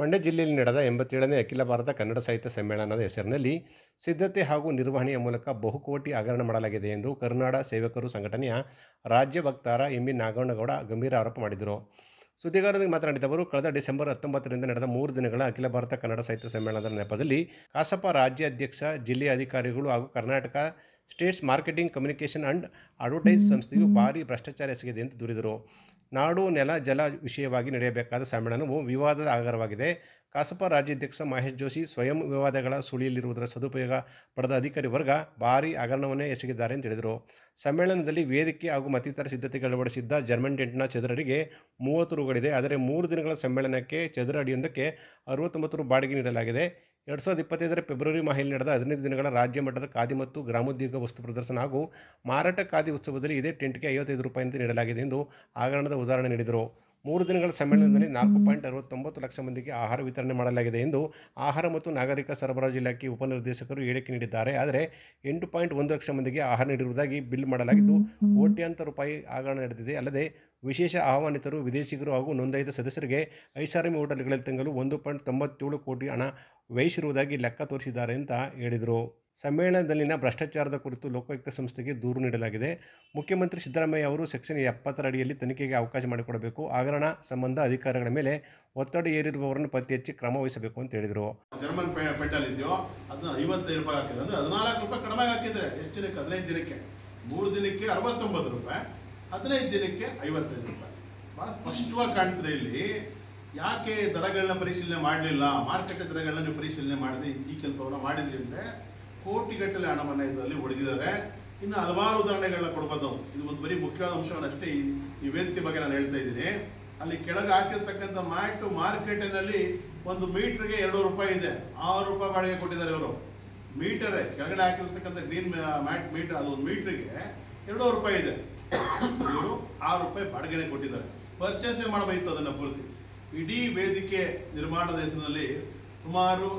ಮಂಡ್ಯ ಜಿಲ್ಲೆಯಲ್ಲಿ ನಡೆದ 87ನೇ ಅಖಿಲ ಭಾರತ ಕನ್ನಡ ಸಾಹಿತ್ಯ ಸಮ್ಮೇಳನದ ಹೆಸರಿನಲ್ಲಿ ಸಿದ್ಧತೆ ಹಾಗೂ ನಿರ್ವಹಣೆಯ ಮೂಲಕ ಬಹುಕೋಟಿ ಹಗರಣ ಮಾಡಲಾಗಿದೆ ಎಂದು ಕರುನಾಡ ಸೇವಕರು ಸಂಘಟನೆಯ ರಾಜ್ಯ ವಕ್ತಾರ ಎಂ.ಬಿ. ನಾಗಣ್ಣಗೌಡ ಗಂಭೀರ ಆರೋಪ ಮಾಡಿದರು. ಸುದ್ದಿಗಾರರೊಂದಿಗೆ ಮಾತನಾಡಿದ ಅವರು, ಕಳೆದ ಡಿಸೆಂಬರ್ 19ರಿಂದ ನಡೆದ 3 ದಿನಗಳ ಅಖಿಲ ಭಾರತ ಕನ್ನಡ ಸಾಹಿತ್ಯ ಸಮ್ಮೇಳನದ ನೆಪದಲ್ಲಿ ಕಸಾಪ ರಾಜ್ಯಾಧ್ಯಕ್ಷ, ಜಿಲ್ಲೆಯ ಅಧಿಕಾರಿಗಳು ಹಾಗೂ Karnataka States marketing communication and advertise ಸಂಸ್ಥೆಯು ಭಾರೀ ಭ್ರಷ್ಟಾಚಾರ ಎಸಗಿದೆ ಎಂದು ದೂರಿದರು. ನಾಡು, ನೆಲ, ಜಲ ವಿಷಯವಾಗಿ ನಡೆಯಬೇಕಾದ ಸಮ್ಮೇಳನವು ವಿವಾದದ ಆಗರವಾಗಿದೆ. ಕಸಾಪ ರಾಜ್ಯಾಧ್ಯಕ್ಷ ಮಹೇಶ್ ಜೋಶಿ ಸ್ವಯಂ ವಿವಾದಗಳ ಸುಳಿಯಲ್ಲಿರುವುದರ ಸದುಪಯೋಗ ಪಡೆದ ಅಧಿಕಾರಿ ವರ್ಗ ಭಾರೀ ಹಗರಣವನ್ನೇ ಎಸಗಿದ್ದಾರೆ ಎಂದು ಹೇಳಿದರು. ಸಮ್ಮೇಳನದಲ್ಲಿ ವೇದಿಕೆ ಹಾಗೂ ಮತ್ತಿತರ ಸಿದ್ಧತೆಗಳು ಅಳವಡಿಸಿದ್ದ ಜರ್ಮನ್ ಟೆಂಟ್ನ ಚದರ ಅಡಿಗೆ 30 ರುಗಳಿದೆ. ಆದರೆ 3 ದಿನಗಳ ಸಮ್ಮೇಳನಕ್ಕೆ ಚದರ ಅಡಿಯೊಂದಕ್ಕೆ 69 ರು ಬಾಡಿಗೆ ನೀಡಲಾಗಿದೆ. 2025ರ ಫೆಬ್ರವರಿ ಮಾಹೆಯಲ್ಲಿ ನಡೆದ 15 ದಿನಗಳ ರಾಜ್ಯ ಮಟ್ಟದ ಖಾದಿ ಮತ್ತು ಗ್ರಾಮೋದ್ಯೋಗ ವಸ್ತು ಪ್ರದರ್ಶನ ಹಾಗೂ ಮಾರಾಟ ಖಾದಿ ಉತ್ಸವದಲ್ಲಿ ಇದೇ ಟೆಂಟ್ಗೆ 55 ರೂಪಾಯಿಯಂತೆ ನೀಡಲಾಗಿದೆ ಎಂದು ಹಗರಣದ ಉದಾಹರಣೆ ನೀಡಿದರು. 3 ದಿನಗಳ ಸಮ್ಮೇಳನದಲ್ಲಿ 4.69 ಲಕ್ಷ ಮಂದಿಗೆ ಆಹಾರ ವಿತರಣೆ ಮಾಡಲಾಗಿದೆ ಎಂದು ಆಹಾರ ಮತ್ತು ನಾಗರಿಕ ಸರಬರಾಜು ಇಲಾಖೆ ಉಪನಿರ್ದೇಶಕರು ಹೇಳಿಕೆ ನೀಡಿದ್ದಾರೆ. ಆದರೆ 8.1 ಲಕ್ಷ ಮಂದಿಗೆ ಆಹಾರ ನೀಡಿರುವುದಾಗಿ ಬಿಲ್ ಮಾಡಲಾಗಿದ್ದು, ಕೋಟ್ಯಾಂತರ ರೂಪಾಯಿ ಹಗರಣ ನಡೆದಿದೆ. ಅಲ್ಲದೆ ವಿಶೇಷ ಆಹ್ವಾನಿತರು, ವಿದೇಶಿಗರು ಹಾಗೂ ನೋಂದಾಯಿತ ಸದಸ್ಯರಿಗೆ ಐಷಾರಾಮಿ ಹೋಟೆಲ್ಗಳಲ್ಲಿ ತಂಗಲು 1.97 ಕೋಟಿ ಹಣ ವ್ಯಯಿಸಿರುವುದಾಗಿ ಲೆಕ್ಕ ತೋರಿಸಿದ್ದಾರೆ ಅಂತ ಹೇಳಿದರು. ಸಮ್ಮೇಳನದಲ್ಲಿನ ಭ್ರಷ್ಟಾಚಾರದ ಕುರಿತು ಲೋಕಾಯುಕ್ತ ಸಂಸ್ಥೆಗೆ ದೂರು ನೀಡಲಾಗಿದೆ. ಮುಖ್ಯಮಂತ್ರಿ ಸಿದ್ದರಾಮಯ್ಯ ಅವರು ಸೆಕ್ಷನ್ 70 ಅಡಿಯಲ್ಲಿ ತನಿಖೆಗೆ ಅವಕಾಶ ಮಾಡಿಕೊಡಬೇಕು. ಹಗರಣ ಸಂಬಂಧ ಅಧಿಕಾರಿಗಳ ಮೇಲೆ ಒತ್ತಡ ಹೇರಿರುವವರನ್ನು ಪತ್ತೆ ಹಚ್ಚಿ ಕ್ರಮ ವಹಿಸಬೇಕು ಅಂತ ಹೇಳಿದರು. ಜರ್ಮನ್ ಪೆಂಡಲ್ ಇದೆಯೋ ಅದನ್ನ 55 ರೂಪಾಯಿ ಹಾಕಿದೆ, ಅಂದರೆ 14 ರೂಪಾಯಿ ಕಡಿಮೆ ಹಾಕಿದ್ರೆ ಎಷ್ಟು ದಿನಕ್ಕೆ? 15 ದಿನಕ್ಕೆ. 3 ದಿನಕ್ಕೆ 69 ರೂಪಾಯಿ, 15 ದಿನಕ್ಕೆ 55 ರೂಪಾಯಿ. ಭಾಳ ಸ್ಪಷ್ಟವಾಗಿ ಕಾಣ್ತದೆ ಇಲ್ಲಿ. ಯಾಕೆ ದರಗಳನ್ನ ಪರಿಶೀಲನೆ ಮಾಡಲಿಲ್ಲ, ಮಾರುಕಟ್ಟೆ ದರಗಳನ್ನ ನೀವು ಪರಿಶೀಲನೆ ಮಾಡದೆ ಈ ಕೆಲಸವನ್ನು ಮಾಡಿದ್ರಿ ಅಂದರೆ ಕೋಟಿಗಟ್ಟಲೆ ಹಣವನ್ನು ಇದರಲ್ಲಿ ಹೊಡೆದಿದ್ದಾರೆ. ಇನ್ನು ಹಲವಾರು ಉದಾಹರಣೆಗಳನ್ನ ಕೊಡ್ಬೋದು. ಇದು ಒಂದು ಬರೀ ಮುಖ್ಯವಾದ ಅಂಶವನ್ನಷ್ಟೇ ಈ ವೇದಿಕೆ ಬಗ್ಗೆ ನಾನು ಹೇಳ್ತಾ ಇದ್ದೀನಿ. ಅಲ್ಲಿ ಕೆಳಗೆ ಹಾಕಿರ್ತಕ್ಕಂಥ ಮಾರ್ಕೆಟಿನಲ್ಲಿ ಒಂದು ಮೀಟ್ರಿಗೆ 2 ರೂಪಾಯಿ ಇದೆ, 6 ರೂಪಾಯಿ ಬಾಡಿಗೆ ಕೊಟ್ಟಿದ್ದಾರೆ ಇವರು. ಮೀಟರೇ ಕೆಳಗಡೆ ಹಾಕಿರ್ತಕ್ಕಂಥ ಗ್ರೀನ್ ಮ್ಯಾಟ್ ಮೀಟರ್, ಅದು ಒಂದು ಮೀಟ್ರಿಗೆ 2 ರೂಪಾಯಿ ಇದೆ, ಇವರು 6 ರೂಪಾಯಿ ಬಾಡಿಗೆನೇ ಕೊಟ್ಟಿದ್ದಾರೆ. ಪರ್ಚೇಸೇ ಮಾಡಬೇಕು ಅದನ್ನು ಪೂರ್ತಿ. ಇಡೀ ವೇದಿಕೆ ನಿರ್ಮಾಣದ ಹೆಸರಿನಲ್ಲಿ ಸುಮಾರು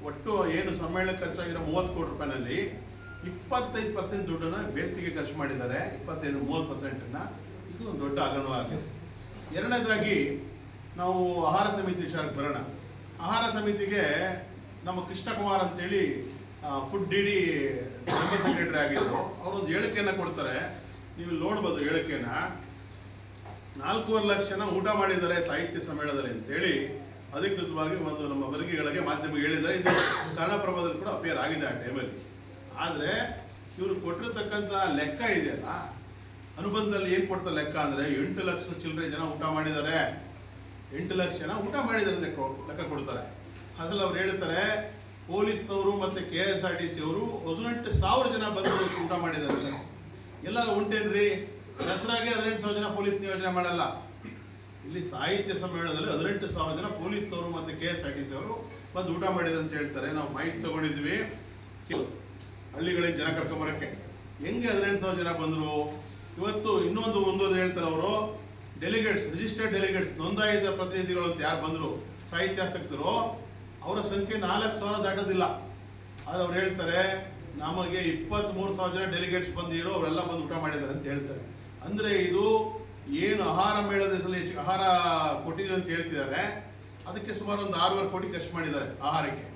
ಒಟ್ಟು ಏನು ಸಮ್ಮೇಳನ ಖರ್ಚಾಗಿರೋ 30 ಕೋಟಿ ರೂಪಾಯಿನಲ್ಲಿ 25% ದುಡ್ಡನ್ನು ವೇದಿಕೆಗೆ ಖರ್ಚು ಮಾಡಿದ್ದಾರೆ. 25-30%. ಇದು ಒಂದು ದೊಡ್ಡ ಹಗರಣವಾಗಿದೆ. ಎರಡನೇದಾಗಿ ನಾವು ಆಹಾರ ಸಮಿತಿ ವಿಚಾರಕ್ಕೆ ಬರೋಣ. ಆಹಾರ ಸಮಿತಿಗೆ ನಮ್ಮ ಕೃಷ್ಣಕುಮಾರ್ ಅಂತೇಳಿ ಫುಡ್ ಡಿ ಜನರಲ್ ಸೆಕ್ರೆಟರಿ ಆಗಿದ್ರು. ಅವರೊಂದು ಹೇಳಿಕೆಯನ್ನು ಕೊಡ್ತಾರೆ, ನೀವು ನೋಡ್ಬೋದು ಹೇಳಿಕೆನ. 4.5 ಲಕ್ಷ ಜನ ಊಟ ಮಾಡಿದ್ದಾರೆ ಸಾಹಿತ್ಯ ಸಮ್ಮೇಳನದಲ್ಲಿ ಅಂತೇಳಿ ಅಧಿಕೃತವಾಗಿ ಒಂದು ನಮ್ಮ ವರ್ಗಿಗಳಿಗೆ ಮಾಧ್ಯಮಕ್ಕೆ ಹೇಳಿದ್ದಾರೆ. ಇದು ಕನ್ನಡಪ್ರಭದಲ್ಲಿ ಕೂಡ ಅಪಿಯರ್ ಆಗಿದೆ ಆ ಟೈಮಲ್ಲಿ. ಆದರೆ ಇವರು ಕೊಟ್ಟಿರ್ತಕ್ಕಂಥ ಲೆಕ್ಕ ಇದೆಯಲ್ಲ, ಅನುಬಂಧದಲ್ಲಿ ಏನು ಕೊಡ್ತಾರೆ ಲೆಕ್ಕ ಅಂದರೆ 8 ಲಕ್ಷ ಚಿಲ್ಲರೆ ಜನ ಊಟ ಮಾಡಿದ್ದಾರೆ, 8 ಲಕ್ಷ ಜನ ಊಟ ಮಾಡಿದ್ದಾರೆ ಲೆಕ್ಕ ಕೊಡ್ತಾರೆ. ಅದ್ರಲ್ಲಿ ಅವ್ರು ಹೇಳ್ತಾರೆ ಪೊಲೀಸ್ನವರು ಮತ್ತು KSRTC ಅವರು 18,000 ಜನ ಬಂದು ಊಟ ಮಾಡಿದ್ದಾರೆ. ಎಲ್ಲರೂ ಉಂಟೇನ್ರಿ? ದಸರಾಗೆ 18,000 ಜನ ಪೊಲೀಸ್ ನಿಯೋಜನೆ ಮಾಡಲ್ಲ. ಇಲ್ಲಿ ಸಾಹಿತ್ಯ ಸಮ್ಮೇಳನದಲ್ಲಿ 18,000 ಜನ ಪೊಲೀಸ್ನವರು ಮತ್ತು KSRTC ಅವರು ಬಂದು ಊಟ ಮಾಡಿದೆ ಅಂತ ಹೇಳ್ತಾರೆ. ನಾವು ಮಾಹಿತಿ ತಗೊಂಡಿದ್ವಿ. ಹಳ್ಳಿಗಳಿಗೆ ಜನ ಕರ್ಕೊಂಬರಕ್ಕೆ ಹೆಂಗೆ 18,000 ಜನ ಬಂದರು? ಇವತ್ತು ಇನ್ನೊಂದು ಹೇಳ್ತಾರೆ ಅವರು, ಡೆಲಿಗೇಟ್ಸ್, ರಿಜಿಸ್ಟರ್ಡ್ ಡೆಲಿಗೇಟ್ಸ್, ನೋಂದಾಯಿತ ಪ್ರತಿನಿಧಿಗಳು ಅಂತ ಯಾರು ಬಂದರು ಸಾಹಿತ್ಯಾಸಕ್ತರು, ಅವರ ಸಂಖ್ಯೆ 4,000 ದಾಟೋದಿಲ್ಲ. ಆದರೆ ಅವ್ರು ಹೇಳ್ತಾರೆ ನಮಗೆ 23,000 ಜನ ಡೆಲಿಗೇಟ್ಸ್ ಬಂದಿರೋ ಅವರೆಲ್ಲ ಬಂದು ಊಟ ಮಾಡಿದ್ದಾರೆ ಅಂತ ಹೇಳ್ತಾರೆ. ಅಂದರೆ ಇದು ಏನು ಆಹಾರ ಮೇಳದ ಹೆಚ್ಚು ಆಹಾರ ಕೊಟ್ಟಿದ್ದೀವಿ ಅಂತ ಹೇಳ್ತಿದ್ದಾರೆ, ಅದಕ್ಕೆ ಸುಮಾರು ಒಂದು 6.5 ಕೋಟಿ ಖರ್ಚು ಮಾಡಿದ್ದಾರೆ ಆಹಾರಕ್ಕೆ.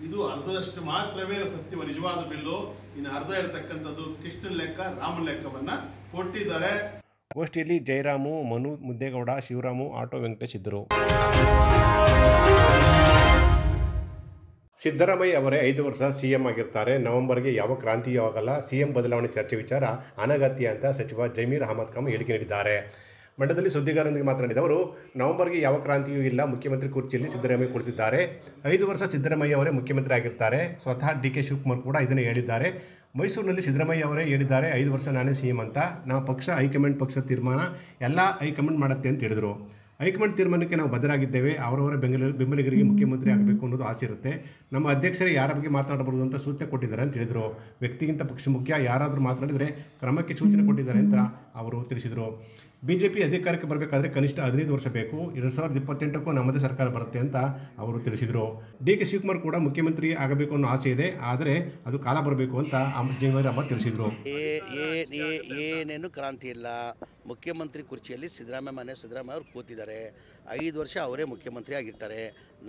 ಇದು ಅರ್ಧದಷ್ಟು ಮಾತ್ರವೇ ಸತ್ಯ ನಿಜವಾದ ಬಿಲ್ಲು. ಇನ್ನು ಅರ್ಧ ಇರತಕ್ಕಂಥದ್ದು ಕೃಷ್ಣನ್ ಲೆಕ್ಕ, ರಾಮನ್ ಲೆಕ್ಕವನ್ನು ಕೊಟ್ಟಿದ್ದಾರೆ. ಗೋಷ್ಠಿಯಲ್ಲಿ ಜಯರಾಮು, ಮನು ಮುದ್ದೇಗೌಡ, ಶಿವರಾಮು, ಆಟೋ ವೆಂಕಟೇಶ್ ಇದ್ದರು. ಸಿದ್ದರಾಮಯ್ಯ ಅವರೇ 5 ವರ್ಷ ಸಿಎಂ ಆಗಿರ್ತಾರೆ. ನವೆಂಬರ್ಗೆ ಯಾವ ಕ್ರಾಂತಿಯೂ ಆಗಲ್ಲ. ಸಿಎಂ ಬದಲಾವಣೆ ಚರ್ಚೆ ವಿಚಾರ ಅನಗತ್ಯ ಅಂತ ಸಚಿವ ಜಮೀರ್ ಅಹಮದ್ ಖಾನ್ ಹೇಳಿಕೆ ನೀಡಿದ್ದಾರೆ. ಮಂಡ್ಯದಲ್ಲಿ ಸುದ್ದಿಗಾರರೊಂದಿಗೆ ಮಾತನಾಡಿದ ಅವರು, ನವೆಂಬರ್ಗೆ ಯಾವ ಕ್ರಾಂತಿಯೂ ಇಲ್ಲ. ಮುಖ್ಯಮಂತ್ರಿ ಕುರ್ಚಿಯಲ್ಲಿ ಸಿದ್ದರಾಮಯ್ಯ ಕುಳಿತಿದ್ದಾರೆ. 5 ವರ್ಷ ಸಿದ್ದರಾಮಯ್ಯ ಅವರೇ ಮುಖ್ಯಮಂತ್ರಿ ಆಗಿರ್ತಾರೆ. ಸ್ವತಃ ಡಿ.ಕೆ. ಶಿವಕುಮಾರ್ ಕೂಡ ಇದನ್ನು ಹೇಳಿದ್ದಾರೆ. ಮೈಸೂರಿನಲ್ಲಿ ಸಿದ್ದರಾಮಯ್ಯ ಅವರೇ ಹೇಳಿದ್ದಾರೆ, 5 ವರ್ಷ ನಾನೇ ಸಿಎಂ ಅಂತ. ನಮ್ಮ ಪಕ್ಷ ಹೈಕಮಾಂಡ್ ಪಕ್ಷದ ತೀರ್ಮಾನ ಎಲ್ಲ ಹೈಕಮಾಂಡ್ ಮಾಡುತ್ತೆ ಅಂತ ಹೇಳಿದರು. ಹೈಕಮಾಂಡ್ ತೀರ್ಮಾನಕ್ಕೆ ನಾವು ಬದ್ಧರಾಗಿದ್ದೇವೆ. ಅವರವರ ಬೆಂಬಲಿಗರಿಗೆ ಮುಖ್ಯಮಂತ್ರಿ ಆಗಬೇಕು ಅನ್ನೋದು ಆಸೆ ಇರುತ್ತೆ. ನಮ್ಮ ಅಧ್ಯಕ್ಷರೇ ಯಾರ ಬಗ್ಗೆ ಮಾತನಾಡಬಹುದು ಅಂತ ಸೂಚನೆ ಕೊಟ್ಟಿದ್ದಾರೆ ಅಂತ ಹೇಳಿದರು. ವ್ಯಕ್ತಿಗಿಂತ ಪಕ್ಷ ಮುಖ್ಯ. ಯಾರಾದರೂ ಮಾತನಾಡಿದರೆ ಕ್ರಮಕ್ಕೆ ಸೂಚನೆ ಕೊಟ್ಟಿದ್ದಾರೆ ಅಂತ ಅವರು ತಿಳಿಸಿದರು. ಬಿಜೆಪಿ ಅಧಿಕಾರಕ್ಕೆ ಬರಬೇಕಾದ್ರೆ ಕನಿಷ್ಠ 15 ವರ್ಷ ಬೇಕು. 2028ಕ್ಕೂ ನಮ್ಮದೇ ಸರ್ಕಾರ ಬರುತ್ತೆ ಅಂತ ಅವರು ತಿಳಿಸಿದರು. ಡಿ.ಕೆ. ಶಿವಕುಮಾರ್ ಕೂಡ ಮುಖ್ಯಮಂತ್ರಿ ಆಗಬೇಕು ಅನ್ನೋ ಆಸೆ ಇದೆ, ಆದರೆ ಅದು ಕಾಲ ಬರಬೇಕು ಅಂತ ಜಮೀರ್ ಅಹಮದ್ ತಿಳಿಸಿದರು. ಏನೇನು ಕ್ರಾಂತಿ ಇಲ್ಲ. ಮುಖ್ಯಮಂತ್ರಿ ಕುರ್ಚಿಯಲ್ಲಿ ಸಿದ್ದರಾಮಯ್ಯ ಅವರು ಕೂತಿದ್ದಾರೆ. 5 ವರ್ಷ ಅವರೇ ಮುಖ್ಯಮಂತ್ರಿ ಆಗಿರ್ತಾರೆ.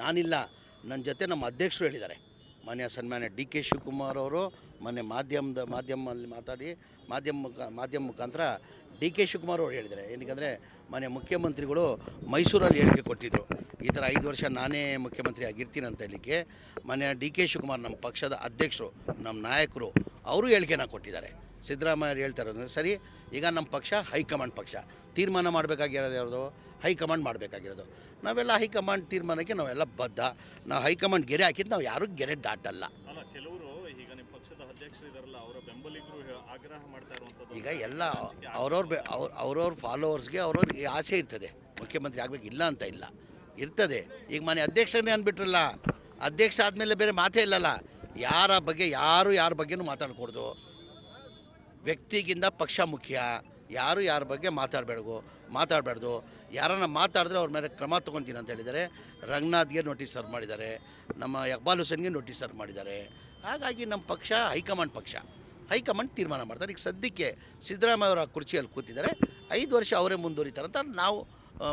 ನಾನಿಲ್ಲ, ನನ್ನ ಜೊತೆ ನಮ್ಮ ಅಧ್ಯಕ್ಷರು ಹೇಳಿದ್ದಾರೆ. ಸನ್ಮಾನ್ಯ ಡಿ.ಕೆ. ಶಿವಕುಮಾರ್ ಅವರು ಮೊನ್ನೆ ಮಾಧ್ಯಮದಲ್ಲಿ ಮಾತಾಡಿ ಮಾಧ್ಯಮ ಮುಖಾಂತರ ಡಿ.ಕೆ. ಶಿವಕುಮಾರ್ ಅವರು ಹೇಳಿದ್ದಾರೆ. ಏನಕ್ಕೆ ಮೊನ್ನೆ ಮುಖ್ಯಮಂತ್ರಿಗಳು ಮೈಸೂರಲ್ಲಿ ಹೇಳಿಕೆ ಕೊಟ್ಟಿದ್ದರು, ಈ ಥರ 5 ವರ್ಷ ನಾನೇ ಮುಖ್ಯಮಂತ್ರಿ ಆಗಿರ್ತೀನಿ ಅಂತ ಹೇಳಲಿಕ್ಕೆ. ಮೊನ್ನೆ ಡಿ.ಕೆ. ಶಿವಕುಮಾರ್ ನಮ್ಮ ಪಕ್ಷದ ಅಧ್ಯಕ್ಷರು, ನಮ್ಮ ನಾಯಕರು ಅವರು ಹೇಳಿಕೆನ ಕೊಟ್ಟಿದ್ದಾರೆ. ಸಿದ್ದರಾಮಯ್ಯ ಹೇಳ್ತಾ ಇರೋದು ಸರಿ. ಈಗ ನಮ್ಮ ಪಕ್ಷ ಹೈಕಮಾಂಡ್ ಪಕ್ಷ, ತೀರ್ಮಾನ ಮಾಡಬೇಕಾಗಿರೋದು ಯಾವುದು? ಹೈಕಮಾಂಡ್ ಮಾಡಬೇಕಾಗಿರೋದು. ನಾವೆಲ್ಲ ಹೈಕಮಾಂಡ್ ತೀರ್ಮಾನಕ್ಕೆ ನಾವೆಲ್ಲ ಬದ್ಧ. ನಾವು ಹೈಕಮಾಂಡ್ ಗೆರೆ ಹಾಕಿದ್ದು ನಾವು ಯಾರೂ ಗೆರೆ ದಾಟಲ್ಲ. ಕೆಲವರು ಈಗ ನಿಮ್ಮ ಪಕ್ಷದ ಅಧ್ಯಕ್ಷರು ಇದಾರಲ್ಲ, ಅವರ ಬೆಂಬಲಿಗರು ಆಗ್ರಹ ಮಾಡ್ತಾ ಇರುವಂಥದ್ದು. ಈಗ ಎಲ್ಲ ಅವ್ರವ್ರ ಫಾಲೋವರ್ಸ್ಗೆ ಅವ್ರವ್ರಿಗೆ ಆಸೆ ಇರ್ತದೆ, ಮುಖ್ಯಮಂತ್ರಿ ಆಗಬೇಕು ಇಲ್ಲ ಅಂತ ಇಲ್ಲ, ಇರ್ತದೆ. ಈಗ ಮನೆ ಅಧ್ಯಕ್ಷನೇ ಅಂದ್ಬಿಟ್ರಲ್ಲ, ಅಧ್ಯಕ್ಷ ಆದಮೇಲೆ ಬೇರೆ ಮಾತೇ ಇಲ್ಲಲ್ಲ. ಯಾರ ಬಗ್ಗೆನೂ ಮಾತಾಡಕೂಡ್ದು. ವ್ಯಕ್ತಿಗಿಂತ ಪಕ್ಷ ಮುಖ್ಯ. ಯಾರು ಯಾರ ಬಗ್ಗೆ ಮಾತಾಡಬಾರ್ದು. ಯಾರನ್ನ ಮಾತಾಡಿದ್ರೆ ಅವ್ರ ಮೇಲೆ ಕ್ರಮ ತೊಗೊತೀನಿ ಅಂತ ಹೇಳಿದ್ದಾರೆ. ರಂಗನಾಥ್ಗೆ ನೋಟಿಸ್ ಸರ್ವ್ ಮಾಡಿದ್ದಾರೆ, ನಮ್ಮ ಇಕ್ಬಾಲ್ ಹುಸೇನ್ಗೆ ನೋಟಿಸ್ ಸರ್ವ್ ಮಾಡಿದ್ದಾರೆ. ಹಾಗಾಗಿ ನಮ್ಮ ಪಕ್ಷ ಹೈಕಮಾಂಡ್ ತೀರ್ಮಾನ ಮಾಡ್ತಾರೆ. ಈಗ ಸದ್ಯಕ್ಕೆ ಸಿದ್ದರಾಮಯ್ಯ ಅವರ ಕುರ್ಚಿಯಲ್ಲಿ ಕೂತಿದ್ದಾರೆ. 5 ವರ್ಷ ಅವರೇ ಮುಂದುವರಿತಾರೆ ಅಂತ ನಾವು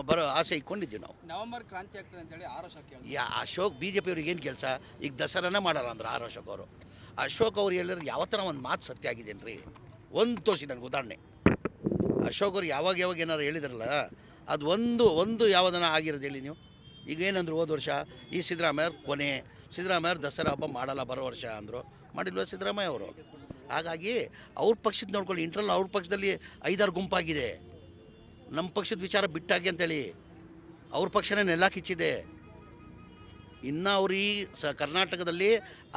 ಬರೋ ಆಸೆ ಇಟ್ಕೊಂಡಿದ್ದೀವಿ. ನಾವು ನವೆಂಬರ್ ಕ್ರಾಂತಿ ಆಗ್ತದೆ ಅಂತೇಳಿ ಅಶೋಕ್ BJP ಅವ್ರಿಗೆ ಏನು ಕೆಲಸ? ಈಗ ದಸರಾನೇ ಮಾಡಲ್ಲ ಅಂದ್ರೆ ಅಶೋಕ್ ಅವರು. ಅಶೋಕ್ ಅವ್ರು ಹೇಳಿದ್ರೆ ಯಾವ ಥರ ಒಂದು ಮಾತು ಸತ್ಯ ಆಗಿದ್ದೇನೆ ರೀ, ಒಂದು ತೋರಿಸಿ ನನಗೆ ಉದಾಹರಣೆ. ಅಶೋಕ್ ಅವ್ರು ಯಾವಾಗ ಏನಾರು ಹೇಳಿದ್ರಲ್ಲ, ಅದು ಒಂದು ಯಾವುದನ್ನ ಆಗಿರೋದು ಹೇಳಿ ನೀವು. ಈಗ ಏನಂದ್ರು ಹೋದ ವರ್ಷ ಈ ಸಿದ್ದರಾಮಯ್ಯ ದಸರಾ ಹಬ್ಬ ಮಾಡಲ್ಲ ಬರೋ ವರ್ಷ ಅಂದರು, ಮಾಡಿಲ್ವ ಸಿದ್ದರಾಮಯ್ಯ ಅವರು? ಹಾಗಾಗಿ ಅವ್ರ ಪಕ್ಷದ ನೋಡ್ಕೊಳ್ಳಿ. ಇಂಟ್ರಲ್ ಅವ್ರ ಪಕ್ಷದಲ್ಲಿ 5-6 ಗುಂಪಾಗಿದೆ. ನಮ್ಮ ಪಕ್ಷದ ವಿಚಾರ ಬಿಟ್ಟಾಗಿ ಅಂತೇಳಿ ಅವ್ರ ಪಕ್ಷನೇ ನೆಲ ಕಿಚ್ಚಿದೆ. ಇನ್ನು ಅವ್ರು ಈ ಕರ್ನಾಟಕದಲ್ಲಿ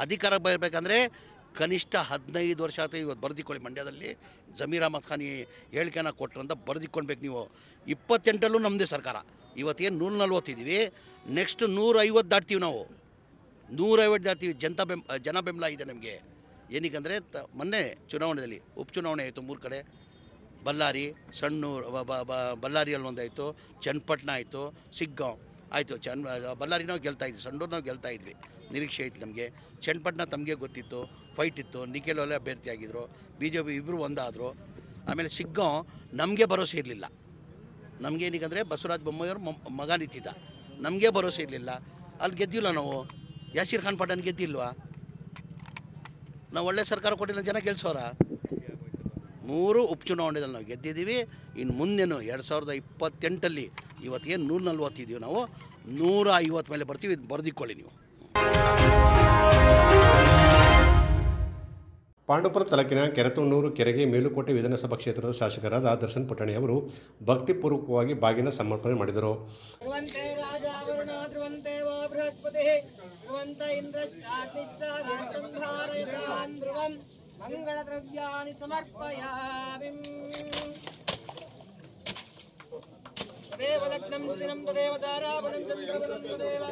ಅಧಿಕಾರ ಬರಬೇಕಂದ್ರೆ ಕನಿಷ್ಠ 15 ವರ್ಷ ಆಯ್ತು. ಇವತ್ತು ಬರೆದಿಕೊಳ್ಳಿ, ಮಂಡ್ಯದಲ್ಲಿ ಜಮೀರ್ ಅಹಮದ್ ಖಾನ್ ಹೇಳಿಕೆನ ಕೊಟ್ಟರು ಅಂತ ಬರೆದಿಕ್ಕೊಳ್ಬೇಕು ನೀವು. 28ರಲ್ಲೂ ನಮ್ಮದೇ ಸರ್ಕಾರ. ಇವತ್ತೇನು 140 ಇದ್ದೀವಿ, ನೆಕ್ಸ್ಟ್ 150 ದಾಟ್ತೀವಿ ನಾವು. 150 ದಾಟ್ತೀವಿ. ಜನ ಬೆಂಬಲ ಇದೆ ನಮಗೆ. ಏನಕ್ಕಂದರೆ ಮೊನ್ನೆ ಚುನಾವಣೆಯಲ್ಲಿ ಉಪಚುನಾವಣೆ ಆಯಿತು 3 ಕಡೆ. ಬಳ್ಳಾರಿ, ಬಳ್ಳಾರಿಯಲ್ಲಿ ಒಂದಾಯಿತು, ಚನ್ನಪಟ್ಟಣ ಆಯಿತು, ಸಿಗ್ಗಾಂವ್ ಆಯಿತು. ಬಳ್ಳಾರಿ ನಾವು ಗೆಲ್ತಾ ಇದ್ವಿ, ಸಂಡೂರು ನಾವು ಗೆಲ್ತಾ ಇದ್ವಿ, ನಿರೀಕ್ಷೆ ಇತ್ತು ನಮಗೆ. ಚನ್ನಪಟ್ಟಣ ತಮಗೆ ಗೊತ್ತಿತ್ತು, ಫೈಟ್ ಇತ್ತು. ನಿಖಿಲ್ ಒಳ್ಳೆ ಅಭ್ಯರ್ಥಿ ಆಗಿದ್ದರು, BJP ಇಬ್ಬರು ಒಂದಾದರು. ಆಮೇಲೆ ಸಿಗ್ಗಾಂವ್ ನಮಗೆ ಭರೋಸೆ ಇರಲಿಲ್ಲ. ನಮಗೇನಿಕಂದರೆ ಬಸವರಾಜ ಬೊಮ್ಮಾಯಿಯವ್ರ ಮಗ ನಿಂತಿದ್ದ, ನಮಗೆ ಭರೋಸೆ ಇರಲಿಲ್ಲ. ಅಲ್ಲಿ ಗೆದ್ದಿಲ್ಲ ನಾವು. ಯಾಸೀರ್ ಖಾನ್ ಪಠಾಣ್ ಗೆದ್ದಿಲ್ವಾ? ನಾವು ಒಳ್ಳೆ ಸರ್ಕಾರ ಕೊಟ್ಟಿಲ್ಲ, ಜನ ಗೆಲ್ಸೋರ? 3 ಉಪಚುನಾವಣೆಯಲ್ಲಿ ನಾವು ಗೆದ್ದಿದ್ದೀವಿ. ಇನ್ನು ಮುಂದೇನು 2028ಅಲ್ಲಿ ಇವತ್ತೇನು 140 ಇದ್ದೀವಿ ನಾವು, 150 ಮೇಲೆ ಬರ್ತೀವಿ. ಇದು ಬರೆದಿಕ್ಕೊಳ್ಳಿ ನೀವು. ಪಾಂಡವಪುರ ತಾಲೂಕಿನ ಕೆರತುಣ್ಣೂರು ಕೆರೆಗೆ ಮೇಲುಕೋಟೆ ವಿಧಾನಸಭಾ ಕ್ಷೇತ್ರದ ಶಾಸಕರಾದ ದರ್ಶನ್ ಪುಟಾಣಿ ಅವರು ಭಕ್ತಿಪೂರ್ವಕವಾಗಿ ಬಾಗಿನ ಸಮರ್ಪಣೆ ಮಾಡಿದರು. ಮಂಗಳದ್ರವ್ಯಾಣಿ ಸಮರ್ಪಯಾಮಿ. ತದೇವ ಲಗ್ನಂ ಸುದಿನಂ ತದೇವ ತಾರಾಬಲಂ ಚಂದ್ರಬಲಂ ತದೇವ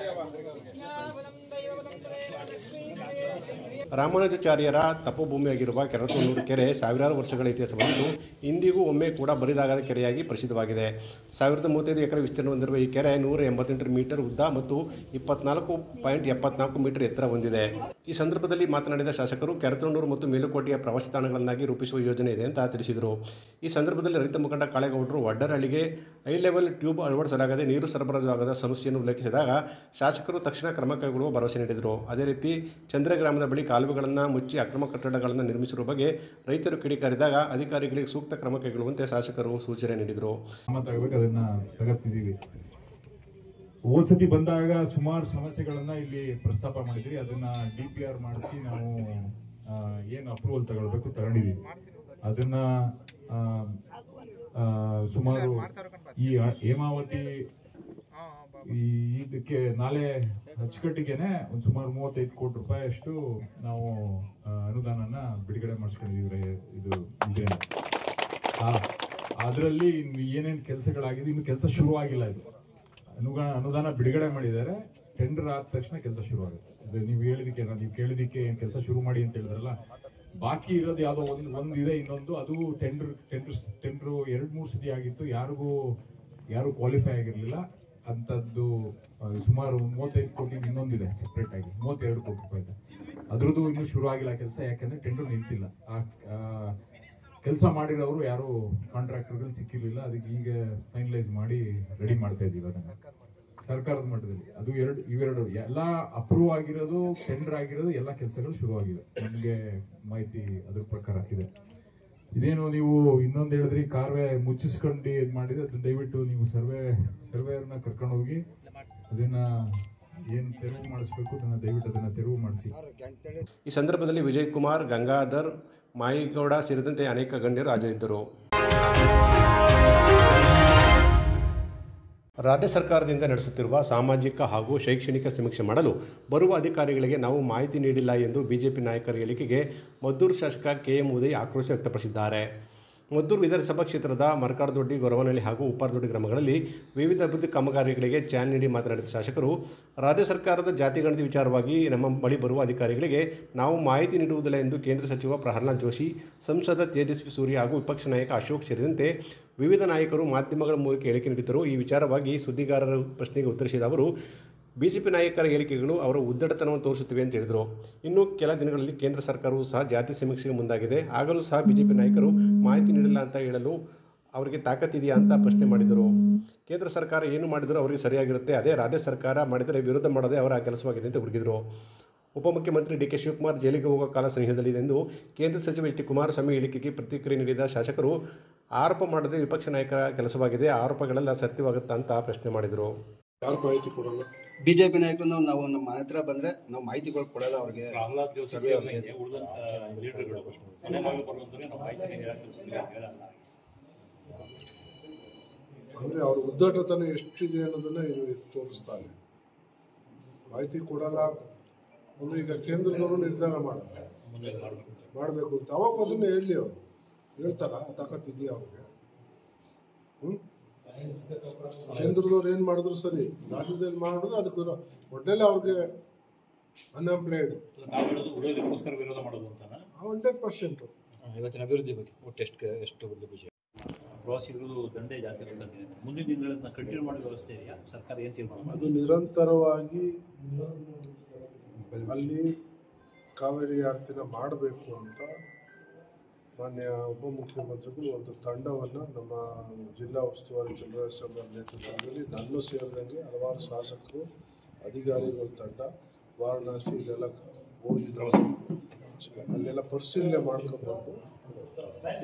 ವಿದ್ಯಾಬಲಂ ದೈವಬಲಂ ತದೇವ ಲಕ್ಷ್ಮೀ ತದೇವ. ರಾಮಾನುಜಾಚಾರ್ಯರ ತಪೋಭೂಮಿಯಾಗಿರುವ ಕೆರತುಣ್ಣೂರು ಕೆರೆ ಸಾವಿರಾರು ವರ್ಷಗಳ ಇತಿಹಾಸವನ್ನು ಇಂದಿಗೂ ಒಮ್ಮೆ ಕೂಡ ಬರಿದಾಗದ ಕೆರೆಯಾಗಿ ಪ್ರಸಿದ್ಧವಾಗಿದೆ. 1035 ಎಕರೆ ವಿಸ್ತೀರ್ಣ ಹೊಂದಿರುವ ಈ ಕೆರೆ 188 ಮೀಟರ್ ಉದ್ದ ಮತ್ತು 24.74 ಮೀಟರ್ ಎತ್ತರ ಹೊಂದಿದೆ. ಈ ಸಂದರ್ಭದಲ್ಲಿ ಮಾತನಾಡಿದ ಶಾಸಕರು ಕೆರತುಣ್ಣೂರು ಮತ್ತು ಮೇಲುಕೋಟೆಯ ಪ್ರವಾಸಿ ತಾಣಗಳನ್ನಾಗಿ ರೂಪಿಸುವ ಯೋಜನೆ ಇದೆ ಅಂತ ತಿಳಿಸಿದರು. ಈ ಸಂದರ್ಭದಲ್ಲಿ ರೈತ ಮುಖಂಡ ಕಾಳೇಗೌಡರು ವಡ್ಡರಹಳ್ಳಿಗೆ ಹೈ ಲೆವೆಲ್ ಟ್ಯೂಬ್ ಅಳವಡಿಸಲಾಗದೆ ನೀರು ಸರಬರಾಜು ಆಗದ ಸಮಸ್ಯೆಯನ್ನು ಉಲ್ಲೇಖಿಸಿದಾಗ ಶಾಸಕರು ತಕ್ಷಣ ಕ್ರಮ ಕೈಗೊಳ್ಳುವ ಭರವಸೆ ನೀಡಿದರು. ಅದೇ ರೀತಿ ಚಂದ್ರ ಗ್ರಾಮದ ಬಳಿ ಕಾಲುವೆಗಳನ್ನು ಮುಚ್ಚಿ ಅಕ್ರಮ ಕಟ್ಟಡಗಳನ್ನು ನಿರ್ಮಿಸಿರುವ ಬಗ್ಗೆ ರೈತರು ಕಿಡಿಕಾರಿದಾಗ ಅಧಿಕಾರಿಗಳಿಗೆ ಸೂಕ್ತ ಕ್ರಮ ಕೈಗೊಳ್ಳುವಂತೆ ಶಾಸಕರು ಸೂಚನೆ ನೀಡಿದರು. ಹೋದ್ಸತಿ ಬಂದಾಗ ಸುಮಾರು ಸಮಸ್ಯೆಗಳನ್ನ ಇಲ್ಲಿ ಪ್ರಸ್ತಾಪ ಮಾಡಿದ್ರಿ. ಅದನ್ನ DPR ಮಾಡಿಸಿ ನಾವು ಏನು ಅಪ್ರೂವಲ್ ತಗೊಂಡಿದ್ದೀವಿ. ಅದನ್ನ ಸುಮಾರು ಈ ಹೇಮಾವತಿ ಇದಕ್ಕೆ ನಾಲೆ ಅಚ್ಚುಕಟ್ಟಿಗೆನೆ ಒಂದು ಸುಮಾರು 35 ಕೋಟಿ ರೂಪಾಯಿ ಅಷ್ಟು ನಾವು ಅನುದಾನನ ಬಿಡುಗಡೆ ಮಾಡಿಸ್ಕೊಂಡಿದ್ದೀವಿ. ಇದು ಅದರಲ್ಲಿ ಏನೇನು ಕೆಲಸಗಳಾಗಿದೆ, ಇನ್ನು ಕೆಲಸ ಶುರುವಾಗಿಲ್ಲ. ಇದು ಅನುದಾನ ಬಿಡುಗಡೆ ಮಾಡಿದ್ದಾರೆ. ಟೆಂಡರ್ ಆದ ತಕ್ಷಣ ಕೆಲಸ ಶುರು ಆಗುತ್ತೆ. ನೀವು ಕೇಳಿದಕ್ಕೆ ಕೆಲಸ ಶುರು ಮಾಡಿ ಅಂತ ಹೇಳಿದ್ರಲ್ಲ, ಬಾಕಿ ಇರೋದು ಯಾವುದೋ ಒಂದಿದೆ, ಇನ್ನೊಂದು ಅದು ಟೆಂಡ್ರು 2-3 ಸತಿ ಆಗಿತ್ತು, ಯಾರು ಕ್ವಾಲಿಫೈ ಆಗಿರಲಿಲ್ಲ. ಅಂಥದ್ದು ಸುಮಾರು 35 ಕೋಟಿ ಇನ್ನೊಂದಿದೆ ಸೆಪ್ರೇಟ್ ಆಗಿ, 32 ಕೋಟಿ ರೂಪಾಯಿ ಇದೆ. ಅದ್ರದ್ದು ಇನ್ನೂ ಶುರು ಆಗಿಲ್ಲ ಕೆಲಸ, ಯಾಕೆಂದ್ರೆ ಟೆಂಡರ್ ನಿಂತಿಲ್ಲ. ಕೆಲಸ ಮಾಡಿರೋರು ಯಾರು ಕಾಂಟ್ರಾಕ್ಟರ್ಗಳು ಸಿಕ್ಕಿರಲಿಲ್ಲ. ಅದಕ್ಕೆ ಈಗ ಫೈನಲೈಸ್ ಮಾಡಿ ರೆಡಿ ಮಾಡ್ತಾ ಇದ್ದೀವಿ ಅದನ್ನು ಸರ್ಕಾರದ ಮಟ್ಟದಲ್ಲಿ. ಅದು ಇವೆರಡು ಎಲ್ಲ ಅಪ್ರೂವ್ ಆಗಿರೋದು, ಟೆಂಡರ್ ಆಗಿರೋದು, ಎಲ್ಲ ಕೆಲಸಗಳು ಶುರುವಾಗಿದೆ. ನಮಗೆ ಮಾಹಿತಿ ಅದ್ರ ಪ್ರಕಾರ ಇದೆ. ಇದೇನು ನೀವು ಇನ್ನೊಂದು ಹೇಳಿದ್ರಿ, ಕಾರ್ವೆ ಮುಚ್ಚಿಸ್ಕೊಂಡು ಇದು ಮಾಡಿದ್ರೆ, ಅದನ್ನ ದಯವಿಟ್ಟು ನೀವು ಸರ್ವೇಯರ್ನ ಕರ್ಕೊಂಡು ಹೋಗಿ ಅದನ್ನ ಏನು ತೆರವು ಮಾಡಿಸ್ಬೇಕು ದಯವಿಟ್ಟು ಅದನ್ನ ತೆರವು ಮಾಡಿಸಿ. ಈ ಸಂದರ್ಭದಲ್ಲಿ ವಿಜಯ್ ಕುಮಾರ್, ಗಂಗಾಧರ್, ಮಾಯಿಗೌಡ ಸೇರಿದಂತೆ ಅನೇಕ ಗಣ್ಯರು ಹಾಜರಿದ್ದರು. ರಾಜ್ಯ ಸರ್ಕಾರದಿಂದ ನಡೆಸುತ್ತಿರುವ ಸಾಮಾಜಿಕ ಹಾಗೂ ಶೈಕ್ಷಣಿಕ ಸಮೀಕ್ಷೆ ಮಾಡಲು ಬರುವ ಅಧಿಕಾರಿಗಳಿಗೆ ನಾವು ಮಾಹಿತಿ ನೀಡಿಲ್ಲ ಎಂದು ಬಿಜೆಪಿ ನಾಯಕರ ಹೇಳಿಕೆಗೆ ಮದ್ದೂರು ಶಾಸಕ KM ಉದಯ್ ಆಕ್ರೋಶ ವ್ಯಕ್ತಪಡಿಸಿದ್ದಾರೆ. ಮದ್ದೂರು ವಿಧಾನಸಭಾ ಕ್ಷೇತ್ರದ ಮರಕಾಡದೊಡ್ಡಿ, ಗೊರವನಹಳ್ಳಿ ಹಾಗೂ ಉಪ್ಪಾರದೊಡ್ಡಿ ಗ್ರಾಮಗಳಲ್ಲಿ ವಿವಿಧ ಅಭಿವೃದ್ಧಿ ಕಾಮಗಾರಿಗಳಿಗೆ ಚಾಲನೆ ನೀಡಿ ಮಾತನಾಡಿದ ಶಾಸಕರು, ರಾಜ್ಯ ಸರ್ಕಾರದ ಜಾತಿ ಗಣತಿ ವಿಚಾರವಾಗಿ ನಮ್ಮ ಬಳಿ ಬರುವ ಅಧಿಕಾರಿಗಳಿಗೆ ನಾವು ಮಾಹಿತಿ ನೀಡುವುದಿಲ್ಲ ಎಂದು ಕೇಂದ್ರ ಸಚಿವ ಪ್ರಹ್ಲಾದ್ ಜೋಶಿ, ಸಂಸದ ತೇಜಸ್ವಿ ಸೂರ್ಯ ಹಾಗೂ ವಿಪಕ್ಷ ನಾಯಕ ಅಶೋಕ್ ಸೇರಿದಂತೆ ವಿವಿಧ ನಾಯಕರು ಮಾಧ್ಯಮಗಳ ಮೂಲಕ ಹೇಳಿಕೆ ನೀಡಿದ್ದರು. ಈ ವಿಚಾರವಾಗಿ ಸುದ್ದಿಗಾರರ ಪ್ರಶ್ನೆಗೆ ಉತ್ತರಿಸಿದ ಅವರು, ಬಿಜೆಪಿ ನಾಯಕರ ಹೇಳಿಕೆಗಳು ಅವರ ಉದ್ದಟತನವನ್ನು ತೋರಿಸುತ್ತಿವೆ ಅಂತ ಹೇಳಿದರು. ಇನ್ನು ಕೆಲ ದಿನಗಳಲ್ಲಿ ಕೇಂದ್ರ ಸರ್ಕಾರವು ಸಹ ಜಾತಿ ಸಮೀಕ್ಷೆಗೆ ಮುಂದಾಗಿದೆ. ಆಗಲೂ ಸಹ ಬಿಜೆಪಿ ನಾಯಕರು ಮಾಹಿತಿ ನೀಡಿಲ್ಲ ಅಂತ ಹೇಳಲು ಅವರಿಗೆ ತಾಕತ್ತಿದೆಯಾ ಅಂತ ಪ್ರಶ್ನೆ ಮಾಡಿದರು. ಕೇಂದ್ರ ಸರ್ಕಾರ ಏನು ಮಾಡಿದರೂ ಅವರಿಗೆ ಸರಿಯಾಗಿರುತ್ತೆ, ಅದೇ ರಾಜ್ಯ ಸರ್ಕಾರ ಮಾಡಿದರೆ ವಿರೋಧ ಮಾಡೋದೇ ಅವರ ಕೆಲಸವಾಗಿದೆ ಅಂತ ಹುಡುಗಿದರು. ಉಪಮುಖ್ಯಮಂತ್ರಿ DK ಶಿವಕುಮಾರ್ ಜೈಲಿಗೆ ಹೋಗುವ ಕಾಲ ಸನಿಹದಲ್ಲಿದೆ ಎಂದು ಕೇಂದ್ರ ಸಚಿವ HT ಕುಮಾರಸ್ವಾಮಿ ಹೇಳಿಕೆಗೆ ಪ್ರತಿಕ್ರಿಯೆ ನೀಡಿದ ಶಾಸಕರು, ಆರೋಪ ಮಾಡದೆ ವಿಪಕ್ಷ ನಾಯಕರ ಕೆಲಸವಾಗಿದೆ, ಆರೋಪಗಳೆಲ್ಲ ಸತ್ಯವಾಗುತ್ತಾ ಅಂತ ಪ್ರಶ್ನೆ ಮಾಡಿದರು. ಯಾರು ಮಾಹಿತಿ ಕೊಡೋಲ್ಲ? ಬಿಜೆಪಿ ನಾಯಕರು ನಾವು ನಮ್ಮ ಹತ್ರ ಬಂದ್ರೆ ನಾವು ಮಾಹಿತಿಗಳು ಕೊಡಲ್ಲ ಅವ್ರಿಗೆ. ಅಂದ್ರೆ ಅವ್ರ ಉದ್ದಟತನ ಎಷ್ಟಿದೆ ಅನ್ನೋದನ್ನ ಇದು ತೋರಿಸ್ತಾರೆ. ಮಾಹಿತಿ ಕೊಡಲ್ಲ ಅಂದ್ರೆ ಈಗ ಕೇಂದ್ರದವರು ನಿರ್ಧಾರ ಮಾಡಬೇಕು ಅಂತ ಅವಾಗ ಅದನ್ನ ಹೇಳಿ, ಅವ್ರು ಹೇಳ್ತಾರ ತಾಕತ್ತಿದೆಯಾ ಅವ್ರಿಗೆ? ಕೇಂದ್ರದವ್ರು ಏನ್ ಮಾಡಿದ್ರು ಸರಿ, ರಾಜ್ಯದಲ್ಲಿ ಮಾಡಿದ್ರು ಅದಕ್ಕೆ ಒಟ್ಟಲ್ಲಿ ಅವ್ರಿಗೆ ಅನ್ಎಂಪ್ಲಾಯ್ಡ್ 100%. ಇವತ್ತಿನ ಅಭಿವೃದ್ಧಿ ಬಗ್ಗೆ ಒಟ್ಟು ಎಷ್ಟು ಪ್ರವಾಸಿಗರು ದಂಡೆ ಜಾಸ್ತಿ ಆಗ್ತದೆ. ಮುಂದಿನ ದಿನಗಳನ್ನ ಕಂಟಿನ್ಯೂ ಮಾಡೋ ವ್ಯವಸ್ಥೆ ಇದೆಯಾ? ಸರ್ಕಾರ ಏನು ತೀರ್ಮಾನ? ಅದು ನಿರಂತರವಾಗಿ ಅಲ್ಲಿ ಕಾವೇರಿ ಆರತಿನ ಮಾಡಬೇಕು ಅಂತ ಮಾನ್ಯ ಉಪಮುಖ್ಯಮಂತ್ರಿಗಳು ಒಂದು ತಂಡವನ್ನು ನಮ್ಮ ಜಿಲ್ಲಾ ಉಸ್ತುವಾರಿ ಚಂದ್ರಶೇಖರ್ ನೇತೃತ್ವದಲ್ಲಿ ನನ್ನೂ ಸೇರಿದಂಗೆ ಹಲವಾರು ಶಾಸಕರು, ಅಧಿಕಾರಿಗಳ ತಂಡ ವಾರಣಾಸಿ ಇದೆಲ್ಲ ಹೋಗಿದ್ರು. ಅಲ್ಲೆಲ್ಲ ಪರಿಶೀಲನೆ ಮಾಡ್ಕೊಂಡು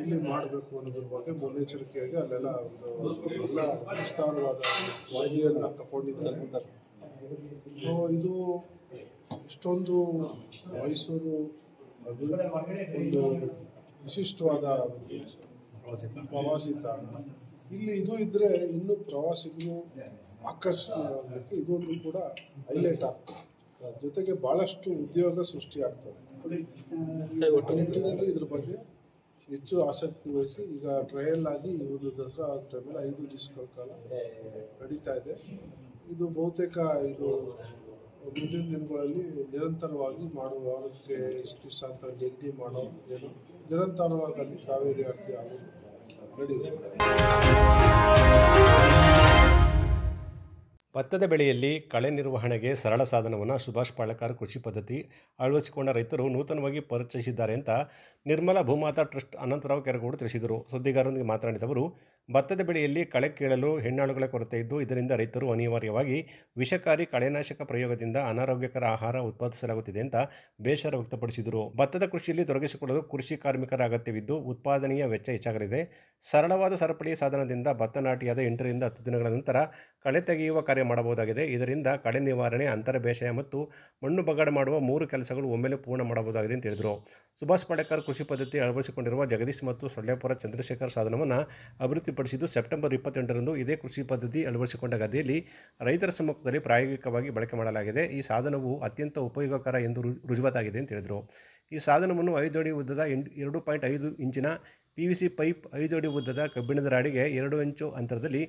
ಇಲ್ಲಿ ಮಾಡಬೇಕು ಅನ್ನೋದ್ರ ಬಗ್ಗೆ ಮುನ್ನೆಚ್ಚರಿಕೆಯಾಗಿ ಅಲ್ಲೆಲ್ಲ ಒಂದು ಎಲ್ಲ ವಿಸ್ತಾರವಾದ ವರದಿಯನ್ನು ತಗೊಂಡಿದ್ದಾರೆ. ಇದು ಇಷ್ಟೊಂದು ಮೈಸೂರು ಒಂದು ವಿಶಿಷ್ಟವಾದ ಪ್ರವಾಸಿ ತಾಣ, ಇಲ್ಲಿ ಇದು ಇದ್ರೆ ಇನ್ನೂ ಪ್ರವಾಸಿಗರು ಆಕರ್ಷಣೆ, ಇದೊಂದು ಕೂಡ ಹೈಲೈಟ್ ಆಗ್ತದೆ. ಜೊತೆಗೆ ಬಹಳಷ್ಟು ಉದ್ಯೋಗ ಸೃಷ್ಟಿ ಆಗ್ತದೆ. ನಿಟ್ಟಿನಲ್ಲಿ ಇದ್ರ ಬಗ್ಗೆ ಹೆಚ್ಚು ಆಸಕ್ತಿ ವಹಿಸಿ ಈಗ ಟ್ರಯಲ್ ಆಗಿ ಒಂದು ದಸರಾ ಟೈಮಲ್ಲಿ 5 ದಿವಸಗಳ ಕಾಲ ನಡೀತಾ ಇದೆ. ಇದು ಬಹುತೇಕ ಇದು ಮುಂದಿನ ದಿನಗಳಲ್ಲಿ ನಿರಂತರವಾಗಿ ಮಾಡುವ, ಅದಕ್ಕೆ ಇಷ್ಟು ದಿವಸ ಅಂತ ನಿಗದಿ ಮಾಡೋ ಏನು ನಿರಂತರವಾಗಿ ಅಲ್ಲಿ ಕಾವೇರಿ ಆರತಿ ಆಗೋದು ನಡೆಯುತ್ತೆ. ಭತ್ತದ ಬೆಳೆಯಲ್ಲಿ ಕಳೆ ನಿರ್ವಹಣೆಗೆ ಸರಳ ಸಾಧನವನ್ನು ಸುಭಾಷ್ ಪಾಳೇಕರ್ ಕೃಷಿ ಪದ್ಧತಿ ಅಳವಡಿಸಿಕೊಂಡ ರೈತರು ನೂತನವಾಗಿ ಪರಿಚಯಿಸಿದ್ದಾರೆ ಅಂತ ನಿರ್ಮಲಾ ಭೂಮಾತಾ ಟ್ರಸ್ಟ್ ಅನಂತರಾವ್ ಕೆರಗೋಡು ತಿಳಿಸಿದರು. ಸುದ್ದಿಗಾರರೊಂದಿಗೆ ಮಾತನಾಡಿದ ಅವರು, ಭತ್ತದ ಬೆಳೆಯಲ್ಲಿ ಕಳೆ ಕೀಳಲು ಹೆಣ್ಣಾಳುಗಳ ಕೊರತೆ ಇದ್ದು, ಇದರಿಂದ ರೈತರು ಅನಿವಾರ್ಯವಾಗಿ ವಿಷಕಾರಿ ಕಳೆನಾಶಕ ಪ್ರಯೋಗದಿಂದ ಅನಾರೋಗ್ಯಕರ ಆಹಾರ ಉತ್ಪಾದಿಸಲಾಗುತ್ತಿದೆ ಅಂತ ಬೇಸರ ವ್ಯಕ್ತಪಡಿಸಿದರು. ಭತ್ತದ ಕೃಷಿಯಲ್ಲಿ ತೊಡಗಿಸಿಕೊಳ್ಳಲು ಕೃಷಿ ಕಾರ್ಮಿಕರ ಅಗತ್ಯವಿದ್ದು, ಉತ್ಪಾದನೆಯ ವೆಚ್ಚ ಹೆಚ್ಚಾಗಲಿದೆ. ಸರಳವಾದ ಸರಪಳಿ ಸಾಧನದಿಂದ ಭತ್ತ ನಾಟಿಯಾದ 8 ರಿಂದ 10 ದಿನಗಳ ನಂತರ ಕಳೆ ತೆಗೆಯುವ ಕಾರ್ಯ ಮಾಡಬಹುದಾಗಿದೆ. ಇದರಿಂದ ಕಳೆ ನಿವಾರಣೆ, ಅಂತರ ಬೇಸಾಯ ಮತ್ತು ಮಣ್ಣು ಬಗಾಡ ಮಾಡುವ 3 ಕೆಲಸಗಳು ಒಮ್ಮೆಲೆ ಪೂರ್ಣ ಮಾಡಬಹುದಾಗಿದೆ ಅಂತ ಹೇಳಿದರು. ಸುಭಾಷ್ ಪಾಳೇಕರ್ ಕೃಷಿ ಪದ್ಧತಿ ಅಳವಡಿಸಿಕೊಂಡಿರುವ ಜಗದೀಶ್ ಮತ್ತು ಸೊಳ್ಳೆಪುರ ಚಂದ್ರಶೇಖರ್ ಸಾಧನವನ್ನು ಅಭಿವೃದ್ಧಿಪಡಿಸಿದ್ದು, ಸೆಪ್ಟೆಂಬರ್ 28ರಂದು ಇದೇ ಕೃಷಿ ಪದ್ಧತಿ ಅಳವಡಿಸಿಕೊಂಡ ಗದ್ದೆಯಲ್ಲಿ ರೈತರ ಸಮ್ಮುಖದಲ್ಲಿ ಪ್ರಾಯೋಗಿಕವಾಗಿ ಬಳಕೆ ಮಾಡಲಾಗಿದೆ. ಈ ಸಾಧನವು ಅತ್ಯಂತ ಉಪಯೋಗಕರ ಎಂದು ರುಜುವಾತಾಗಿದೆ ಅಂತ ಹೇಳಿದರು. ಈ ಸಾಧನವನ್ನು 5 ಅಡಿ ಉದ್ದದ 2.5 ಇಂಚಿನ PVC ಪೈಪ್, 5 ಅಡಿ ಉದ್ದದ ಕಬ್ಬಿಣದ ರಾಡಿಗೆ 2 ಇಂಚು ಅಂತರದಲ್ಲಿ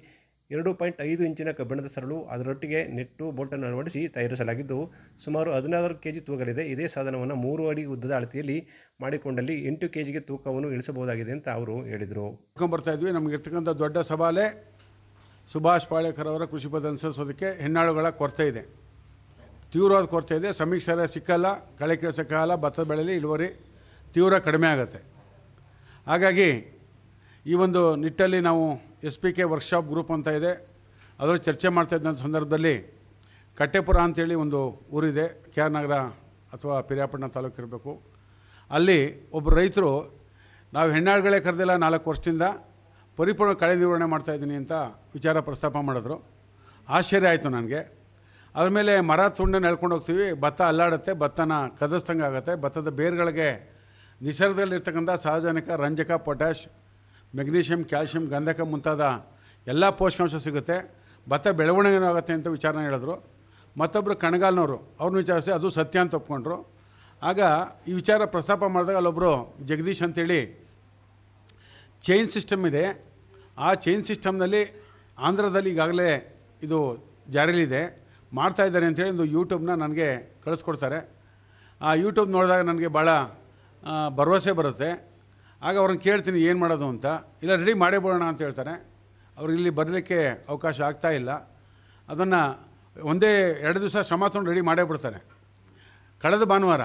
2.5 ಇಂಚಿನ ಕಬ್ಬಿಣದ ಸರಳು ಅದರೊಟ್ಟಿಗೆ ನೆಟ್ಟು ಬೋಲ್ಟನ್ನು ಅಳವಡಿಸಿ ತಯಾರಿಸಲಾಗಿದ್ದು ಸುಮಾರು 16 kg ತೂಗಲಿದೆ. ಇದೇ ಸಾಧನವನ್ನು 3 ಅಡಿ ಉದ್ದದ ಅಳತೆಯಲ್ಲಿ ಮಾಡಿಕೊಂಡಲ್ಲಿ 8 kgಗೆ ತೂಕವನ್ನು ಇಳಿಸಬಹುದಾಗಿದೆ ಅಂತ ಅವರು ಹೇಳಿದರು. ಬರ್ತಾ ಇದ್ವಿ. ನಮಗಿರ್ತಕ್ಕಂಥ ದೊಡ್ಡ ಸವಾಲೇ ಸುಭಾಷ್ ಪಾಳೇಕರ್ ಅವರ ಕೃಷಿ ಪದ್ಧತಿ ಅನುಸರಿಸೋದಕ್ಕೆ ಹೆಣ್ಣಾಳುಗಳ ಕೊರತೆ ಇದೆ, ತೀವ್ರವಾದ ಕೊರತೆ ಇದೆ. ಸಮೀಕ್ಷೆ ಸರಿಯಾಗಿ ಸಿಕ್ಕಲ್ಲ, ಕಳೆ ಕೀಳ್ಸೋಕ್ಕಾಗಲ್ಲ, ಭತ್ತದ ಬೆಳೆಯಲ್ಲಿ ಇಳುವರಿ ತೀವ್ರ ಕಡಿಮೆ ಆಗುತ್ತೆ. ಹಾಗಾಗಿ ಈ ಒಂದು ನಿಟ್ಟಲ್ಲಿ ನಾವು SPK ವರ್ಕ್ಶಾಪ್ ಗ್ರೂಪ್ ಅಂತ ಇದೆ, ಅದರಲ್ಲಿ ಚರ್ಚೆ ಮಾಡ್ತಾ ಇದ್ದಂಥ ಸಂದರ್ಭದಲ್ಲಿ ಕಟ್ಟೆಪುರ ಅಂತೇಳಿ ಒಂದು ಊರಿದೆ, KR ನಗರ ಅಥವಾ ಪಿರಿಯಾಪಟ್ಟಣ ತಾಲೂಕು ಇರಬೇಕು. ಅಲ್ಲಿ ಒಬ್ಬರು ರೈತರು ನಾವು ಹೆಣ್ಣಾಳುಗಳೇ ಕರೆದಿಲ್ಲ 4 ವರ್ಷದಿಂದ ಪರಿಪೂರ್ಣ ಕಳೆ ನಿರ್ವಹಣೆ ಮಾಡ್ತಾಯಿದ್ದೀನಿ ಅಂತ ವಿಚಾರ ಪ್ರಸ್ತಾಪ ಮಾಡಿದ್ರು. ಆಶ್ಚರ್ಯ ಆಯಿತು ನನಗೆ. ಅದ್ರ ಮೇಲೆ ಮರ ತುಂಡನ್ನು ಎಳ್ಕೊಂಡು ಹೋಗ್ತೀವಿ, ಭತ್ತ ಅಲ್ಲಾಡುತ್ತೆ, ಭತ್ತನ ಕದಸ್ತಂಗೆ ಆಗುತ್ತೆ. ಭತ್ತದ ಬೇರುಗಳಿಗೆ ನಿಸರ್ಗದಲ್ಲಿರ್ತಕ್ಕಂಥ ಸಾರಜನಕ, ರಂಜಕ, ಪೊಟ್ಯಾಷ್, ಮೆಗ್ನೀಷಿಯಮ್, ಕ್ಯಾಲ್ಶಿಯಂ, ಗಂಧಕ ಮುಂತಾದ ಎಲ್ಲ ಪೋಷಕಾಂಶ ಸಿಗುತ್ತೆ, ಭತ್ತ ಬೆಳವಣಿಗೆ ಆಗುತ್ತೆ ಅಂತ ವಿಚಾರನ ಹೇಳಿದ್ರು. ಮತ್ತೊಬ್ಬರು ಕಣಗಾಲ್ನವರು ಅವ್ರನ್ನ ವಿಚಾರಿಸಿ ಅದು ಸತ್ಯ ಅಂತ ಒಪ್ಕೊಂಡ್ರು. ಆಗ ಈ ವಿಚಾರ ಪ್ರಸ್ತಾಪ ಮಾಡಿದಾಗ ಅಲ್ಲೊಬ್ಬರು ಜಗದೀಶ್ ಅಂತೇಳಿ ಚೈನ್ ಸಿಸ್ಟಮ್ ಇದೆ, ಆ ಚೈನ್ ಸಿಸ್ಟಮ್ನಲ್ಲಿ ಆಂಧ್ರದಲ್ಲಿ ಈಗಾಗಲೇ ಇದು ಜಾರಿಯಲ್ಲಿದೆ, ಮಾಡ್ತಾಯಿದ್ದಾರೆ ಅಂಥೇಳಿ ಒಂದು ಯೂಟ್ಯೂಬ್ನ ನನಗೆ ಕಳಿಸ್ಕೊಡ್ತಾರೆ. ಆ ಯೂಟ್ಯೂಬ್ ನೋಡಿದಾಗ ನನಗೆ ಭಾಳ ಭರವಸೆ ಬರುತ್ತೆ. ಆಗ ಅವ್ರನ್ನ ಕೇಳ್ತೀನಿ ಏನು ಮಾಡೋದು ಅಂತ. ಇಲ್ಲ ರೆಡಿ ಮಾಡೇ ಬಿಡೋಣ ಅಂತ ಹೇಳ್ತಾರೆ. ಅವ್ರಿಗೆ ಇಲ್ಲಿ ಬರಲಿಕ್ಕೆ ಅವಕಾಶ ಆಗ್ತಾಯಿಲ್ಲ. ಅದನ್ನು ಒಂದೇ 2 ದಿವಸ ಶ್ರಮ ತೊಗೊಂಡು ರೆಡಿ ಮಾಡೇ ಬಿಡ್ತಾರೆ. ಕಳೆದ ಭಾನುವಾರ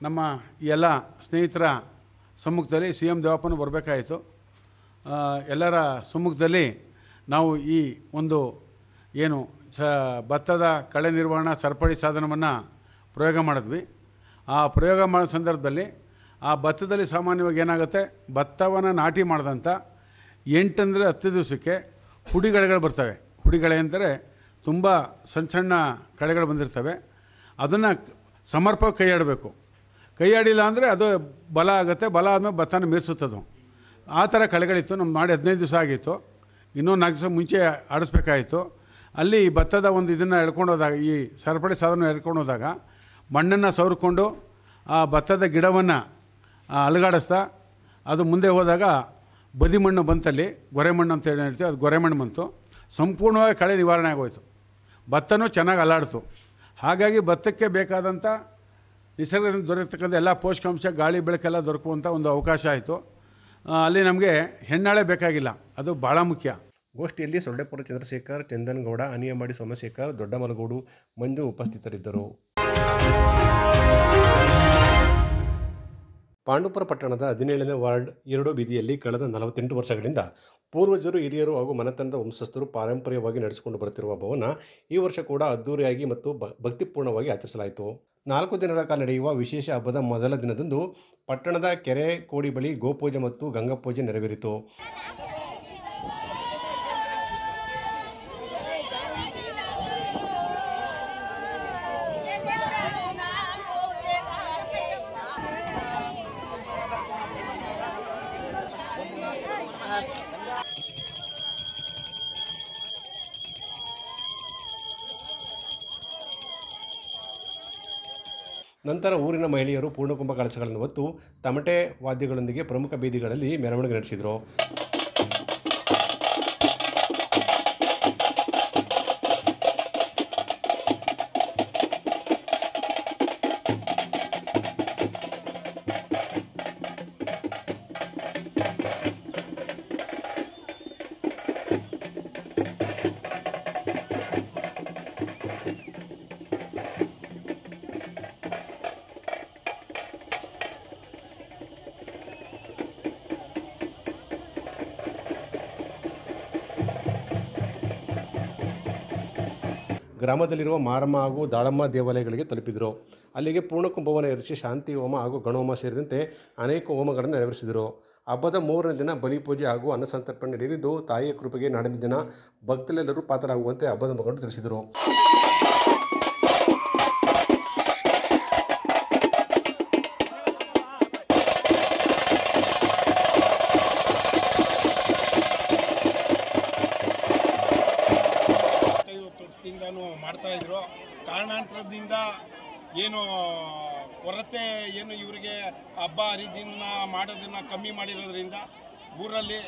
ನಮ್ಮ ಈ ಎಲ್ಲ ಸ್ನೇಹಿತರ ಸಮ್ಮುಖದಲ್ಲಿ CM ದೇವಪ್ಪನೂ ಬರಬೇಕಾಯಿತು. ಎಲ್ಲರ ಸಮ್ಮುಖದಲ್ಲಿ ನಾವು ಈ ಒಂದು ಏನು ಭತ್ತದ ಕಳೆ ನಿರ್ವಹಣಾ ಸರಪಳಿ ಸಾಧನವನ್ನು ಪ್ರಯೋಗ ಮಾಡಿದ್ವಿ. ಆ ಪ್ರಯೋಗ ಮಾಡೋ ಸಂದರ್ಭದಲ್ಲಿ ಆ ಭತ್ತದಲ್ಲಿ ಸಾಮಾನ್ಯವಾಗಿ ಏನಾಗುತ್ತೆ, ಭತ್ತವನ್ನು ನಾಟಿ ಮಾಡಿದಂಥ 8 ಅಂದರೆ 10 ದಿವಸಕ್ಕೆ ಹುಡಿಗಳೆಗಳು ಬರ್ತವೆ. ಹುಡಿಗಳೆ ಅಂದರೆ ತುಂಬ ಸಣ್ಣ ಸಣ್ಣ ಕಳೆಗಳು ಬಂದಿರ್ತವೆ. ಅದನ್ನು ಸಮರ್ಪಕ ಕೈಯಾಡಬೇಕು. ಕೈಯಾಡಿಲ್ಲ ಅಂದರೆ ಅದು ಬಲ ಆಗುತ್ತೆ, ಬಲ ಆದಮೇಲೆ ಭತ್ತನ ಮೀರಿಸುತ್ತದು. ಆ ಥರ ಕಳೆಗಳಿತ್ತು. ನಮ್ಮ ಮಾಡಿ 15 ದಿವಸ ಆಗಿತ್ತು, ಇನ್ನೊಂದು 4 ದಿವಸ ಮುಂಚೆ ಆಡಿಸ್ಬೇಕಾಯಿತು. ಅಲ್ಲಿ ಭತ್ತದ ಒಂದು ಇದನ್ನು ಎಳ್ಕೊಂಡೋದಾಗ, ಈ ಸರಪಳಿ ಸಾಧನ ಎಳ್ಕೊಂಡೋದಾಗ ಮಣ್ಣನ್ನು ಸವರ್ಕೊಂಡು ಆ ಭತ್ತದ ಗಿಡವನ್ನು ಅಲುಗಾಡಿಸ್ತಾ ಅದು ಮುಂದೆ ಹೋದಾಗ ಬದಿ ಮಣ್ಣು ಬಂತಲ್ಲಿ, ಗೊರೆ ಮಣ್ಣು ಅಂತ ಹೇಳಿ ಹೇಳ್ತೀವಿ, ಅದು ಗೊರೆ ಮಣ್ಣು ಬಂತು. ಸಂಪೂರ್ಣವಾಗಿ ಕಳೆ ನಿವಾರಣೆ ಆಗೋಯ್ತು, ಭತ್ತನೂ ಚೆನ್ನಾಗಿ ಅಲ್ಲಾಡ್ತು. ಹಾಗಾಗಿ ಭತ್ತಕ್ಕೆ ಬೇಕಾದಂಥ ನಿಸರ್ಗದಿಂದ ದೊರೆತಕ್ಕಂಥ ಎಲ್ಲ ಪೋಷಕಾಂಶ, ಗಾಳಿ ಬೆಳಕೆಲ್ಲ ದೊರಕುವಂಥ ಒಂದು ಅವಕಾಶ ಆಯಿತು. ಅಲ್ಲಿ ನಮಗೆ ಹೆಣ್ಣಾಳೆ ಬೇಕಾಗಿಲ್ಲ, ಅದು ಭಾಳ ಮುಖ್ಯ. ಗೋಷ್ಠಿಯಲ್ಲಿ ಸೊಳ್ಳೆಪುರ ಚಂದ್ರಶೇಖರ್, ಚಂದನ್ಗೌಡ, ಅನಿಯಮಾಡಿ ಸೋಮಶೇಖರ್, ದೊಡ್ಡಮಲಗೂಡು ಮಂಜು ಉಪಸ್ಥಿತರಿದ್ದರು. ಪಾಂಡುಪುರ ಪಟ್ಟಣದ 17ನೇ ವಾರ್ಡ್ 2 ಬೀದಿಯಲ್ಲಿ ಕಳೆದ 48 ವರ್ಷಗಳಿಂದ ಪೂರ್ವಜರು, ಹಿರಿಯರು ಹಾಗೂ ಮನೆತನದ ವಂಶಸ್ಥರು ಪಾರಂಪರ್ಯವಾಗಿ ನಡೆಸಿಕೊಂಡು ಬರುತ್ತಿರುವ ಹಬ್ಬವನ್ನು ಈ ವರ್ಷ ಕೂಡ ಅದ್ದೂರಿಯಾಗಿ ಮತ್ತು ಭಕ್ತಿಪೂರ್ಣವಾಗಿ ಆಚರಿಸಲಾಯಿತು. 4 ದಿನಗಳ ಕಾಲ ನಡೆಯುವ ವಿಶೇಷ ಹಬ್ಬದ ಮೊದಲ ದಿನದಂದು ಪಟ್ಟಣದ ಕೆರೆ ಕೋಡಿ ಬಳಿ ಗೋಪೂಜೆ ಮತ್ತು ಗಂಗಾ ಪೂಜೆ ನೆರವೇರಿತು. ನಂತರ ಊರಿನ ಮಹಿಳೆಯರು ಪೂರ್ಣಕುಂಭ ಕಳಶಗಳನ್ನು ಹೊತ್ತು ತಮಟೆ ವಾದ್ಯಗಳೊಂದಿಗೆ ಪ್ರಮುಖ ಬೀದಿಗಳಲ್ಲಿ ಮೆರವಣಿಗೆ ನಡೆಸಿದರು. ಗ್ರಾಮದಲ್ಲಿರುವ ಮಾರಮ್ಮ ಹಾಗೂ ದಾಳಮ್ಮ ದೇವಾಲಯಗಳಿಗೆ ತಲುಪಿದರು. ಅಲ್ಲಿಗೆ ಪೂರ್ಣಕುಂಭವನ್ನು ಎರಚಿ ಶಾಂತಿ ಹೋಮ ಹಾಗೂ ಗಣಹೋಮ ಸೇರಿದಂತೆ ಅನೇಕ ಹೋಮಗಳನ್ನು ನೆರವೇರಿಸಿದರು. ಹಬ್ಬದ 3ನೇ ದಿನ ಬಲಿಪೂಜೆ ಹಾಗೂ ಅನ್ನಸಂತರ್ಪಣೆ ನಡೆಯಲಿದ್ದು, ತಾಯಿಯ ಕೃಪೆಗೆ ನಾಡಿನ ದಿನ ಭಕ್ತರೆಲ್ಲರೂ ಪಾತ್ರರಾಗುವಂತೆ ಹಬ್ಬದ ಮುಖಂಡರು ತಿಳಿಸಿದರು. ಮಾಡ್ತಾಯಿದ್ರು. ಕಾರಣಾಂತರದಿಂದ ಏನು ಕೊರತೆ ಏನು ಇವರಿಗೆ ಹಬ್ಬ ಹರಿದಿನ ಮಾಡೋದನ್ನು ಕಮ್ಮಿ ಮಾಡಿರೋದ್ರಿಂದ ಊರಲ್ಲಿ